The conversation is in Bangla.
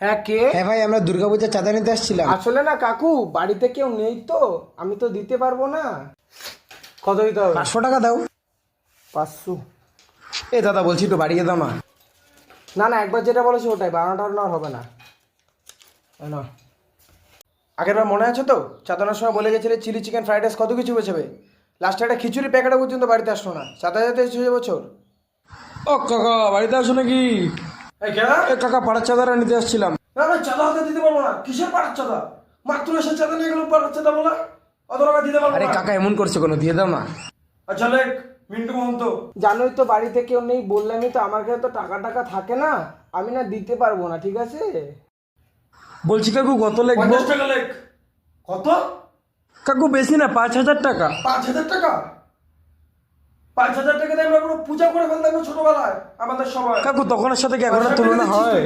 হ্যাঁ, কে? হ্যাঁ ভাই, আমরা দুর্গাপূজার চাঁদা নিতে আসছিলাম। আসলে না কাকু, বাড়িতে কেউ নেই তো, আমি তো দিতে পারবো না। কত দিতে হবে? 500 টাকা দাও। 500? এ দাদা, বলছি একটু বাড়িয়ে দাও না। না না, একবার যেটা বলেছি ওটাই, বানানোটা আর হবে না। না, আগের বার মনে আছে তো, চাঁদানোর সময় বলে গেছিলে চিলি চিকেন ফ্রাইড রাইস কত কিছু বেছাবে, লাস্টে একটা খিচুড়ি প্যাকেটও পর্যন্ত বাড়িতে আসলো না, চাঁদা যেতে এসেছে বছর। ও কাকা, বাড়িতে আসো নাকি? এই কেনা? এ কাকা, পাড়ার চাঁদাটা নিতে আসছিলাম। না ভাই, চাঁদা হাতে দিতে পারবো না। কিসের পাড়ার চাঁদা? মাত্র এসে চাঁদা নিয়ে গেল, পাড়ার চাঁদা বলা? অত টাকা দিতে পারবো আরে না। কাকা, এমন করছে কোনো, দিয়ে দাও না। আচ্ছা লেখ, মিন্টু মহন্ত। জানোই তো বাড়িতে কেউ নেই, বললামই তো, আমার কাছে তো টাকা টাকা থাকে না, আমি না দিতে পারবো না, ঠিক আছে? বলছি কাকু, কত লিখবো? 50 টাকা লেখ। কত? কাকু বেশি না, 5,000 টাকা। 5,000 টাকা? 5,000 টাকা দিয়ে আমরা পুরো পূজা করে ফেলতাম ছোটবেলায় আমাদের সময়। কাকু, তখনের সাথে কি এখন আর 5,000 টাকা তুলনা দিচ্ছিস হয়? তুই?